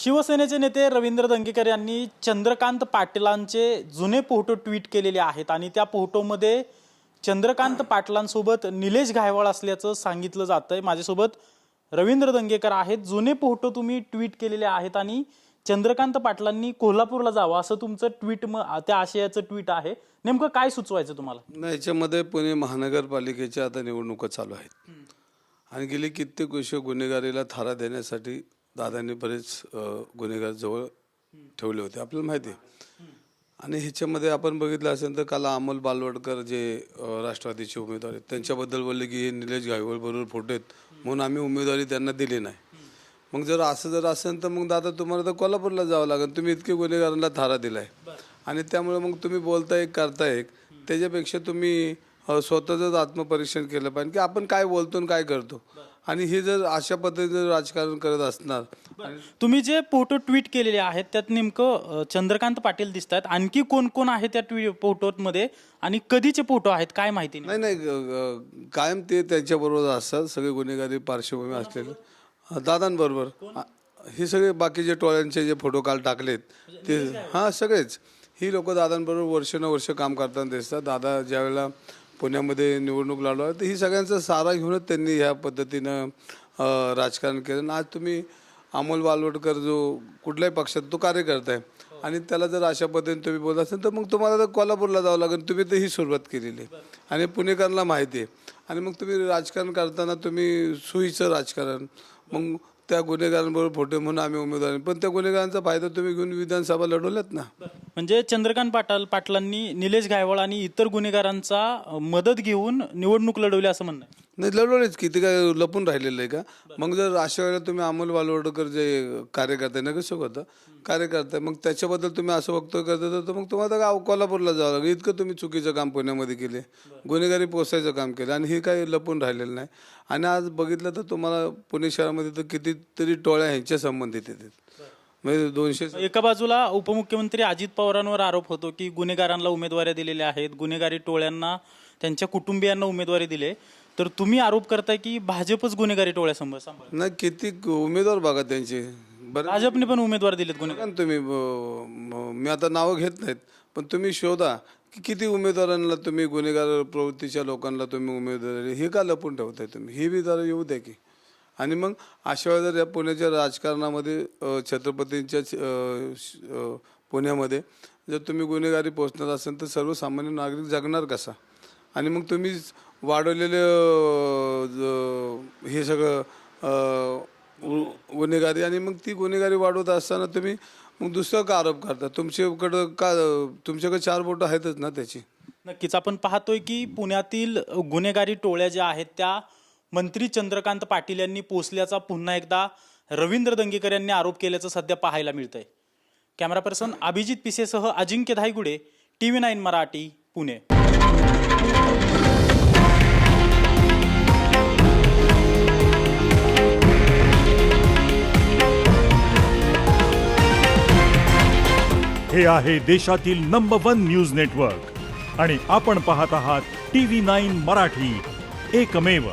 शिवसेनेचे नेते रवींद्र दंगेकर यांनी चंद्रकांत पाटलांचे जुने फोटो ट्विट केलेले आहेत आणि त्या फोटोमध्ये चंद्रकांत पाटलांसोबत निलेश घायवळ असल्याचं सांगितलं जातंय। माझ्यासोबत रवींद्र दंगेकर आहेत। जुने फोटो तुम्ही ट्विट केलेले आहेत आणि चंद्रकांत पाटलांनी कोल्हापूरला जावं असं तुमचं ट्विट त्या आशयाचं ट्विट आहे। नेमकं काय सुचवायचं तुम्हाला? नाही, याच्यामध्ये पुणे महानगरपालिकेच्या आता निवडणुका चालू आहेत आणि गेली कित्येक वर्ष गुन्हेगारीला थारा देण्यासाठी दादांनी बरेच गुन्हेगार जवळ ठेवले होते, आपल्याला माहिती आहे। आणि ह्याच्यामध्ये आपण बघितलं असेल तर काल अमोल बालवडकर जे राष्ट्रवादीचे उमेदवार आहेत त्यांच्याबद्दल बोलले की हे निलेश घायवळ बरोबर फोटो आहेत म्हणून आम्ही उमेदवारी त्यांना दिली नाही। मग जर असेल तर मग दादा तुम्हाला तर कोल्हापूरला जावं लागेल, तुम्ही इतके गुन्हेगारांना थारा दिलाय आणि त्यामुळे मग तुम्ही बोलता एक करता एक, त्याच्यापेक्षा तुम्ही स्वतःच आत्मपरीक्षण केलं पाहिजे की आपण काय बोलतो आणि काय करतो। आणि हे जर अशा पद्धतीने राजकारण करत असणार, तुम्ही जे फोटो ट्विट केलेले आहेत त्यात नेमकं चंद्रकांत पाटील दिसतात, आणखी कोण कोण आहे त्या फोटोमध्ये आणि कधीचे फोटो आहेत काय माहिती नाही? नाही कायम ते त्यांच्याबरोबर असतात, सगळे गुन्हेगारी पार्श्वभूमी असलेले दादांबरोबर हे सगळे बाकीचे टोळ्यांचे जे फोटो काल टाकलेत ते सगळेच ही लोक दादांबरोबर वर्षानुवर्ष काम करताना दिसतात। दादा ज्यावेळेला पुण्यामध्ये निवडणूक लढवली तर ही सगळ्यांचा सारा घेऊनच त्यांनी ह्या पद्धतीनं राजकारण केलं। आज तुम्ही अमोल बालवडकर जो कुठल्याही पक्षात तो कार्यकर्ता आहे आणि त्याला जर अशा पद्धतीने तुम्ही बोलत असेल तर मग तुम्हाला तर कोल्हापूरला जावं लागेल। तुम्ही तर ही सुरुवात केलेली आहे आणि पुणेकरांना माहिती आहे आणि मग तुम्ही राजकारण करताना तुम्ही सुईचं राजकारण, मग त्या गुन्हेगारांबरोबर फोटो म्हणून आम्ही उमेदवार, पण त्या गुन्हेगारांचा फायदा तुम्ही घेऊन विधानसभा लढवल्यात ना। म्हणजे चंद्रकांत पाटलांनी निलेश घायवळ आणि इतर गुन्हेगारांचा मदत घेऊन निवडणूक लढवली असं म्हणणं आहे? नाही, लढवलेच की, ते काय लपून राहिलेलं आहे का? मग जर अशा वेळेला तुम्ही अमोल बालवडकर जे कार्यकर्ते नगरसेवक होता कार्यकर्ता, मग त्याच्याबद्दल तुम्ही असं वक्तव्य करता तर मग तुम्हाला गाव कोल्हापूरला जावं लागेल। इतकं तुम्ही चुकीचं काम पुण्यामध्ये केले, गुन्हेगारी पोसायचं काम केलं आणि हे काही लपून राहिलेलं नाही। आणि आज बघितलं तर तुम्हाला पुणे शहरामध्ये तर कितीतरी टोळ्या ह्यांच्या संबंधित येतात, म्हणजे 200। एका बाजूला उपमुख्यमंत्री अजित पवारांवर आरोप होतो की गुन्हेगारांना उमेदवारी दिलेल्या आहेत, गुन्हेगारी टोळ्यांना त्यांच्या कुटुंबियांना उमेदवारी दिले, तर तुम्ही आरोप करताय की भाजपच गुन्हेगारी टोळ्या सांभाळ नाही, किती उमेदवार बघा त्यांचे, भाजपने पण उमेदवार दिलेत गुन्हेगार। तुम्ही मी आता नावं घेत नाहीत पण तुम्ही शोधा की किती उमेदवारांना तुम्ही गुन्हेगार प्रवृत्तीच्या लोकांना तुम्ही उमेदवारी, हे का लपून ठेवताय तुम्ही? हे बी जरा येऊ द्या की। आणि मग अशा वेळेला जर या पुण्याच्या राजकारणामध्ये छत्रपतींच्या पुण्यामध्ये जर तुम्ही गुन्हेगारी पोचणार असेल तर सर्वसामान्य नागरिक जगणार कसा? आणि मग तुम्ही वाढवलेले हे सगळं गुन्हेगारी, आणि मग ती गुन्हेगारी वाढवत असताना तुम्ही मग दुसरं का आरोप करता? तुमच्याकडे 4 बोटं आहेतच ना त्याची। नक्कीच आपण पाहतोय की पुण्यातील गुन्हेगारी टोळ्या ज्या आहेत त्या मंत्री चंद्रकांत पाटील यांनी पोचल्याचा पुन्हा एकदा रवींद्र दंगेकर यांनी आरोप केल्याचं सध्या पाहायला मिळतंय। कॅमेरा पर्सन अभिजित पिसेसह अजिंक्य धायगुडे, TV9 मराठी, पुणे। हे आहे देशातील नंबर 1 न्यूज नेटवर्क आणि आपण पाहत आहात TV9 मराठी, एकमेव।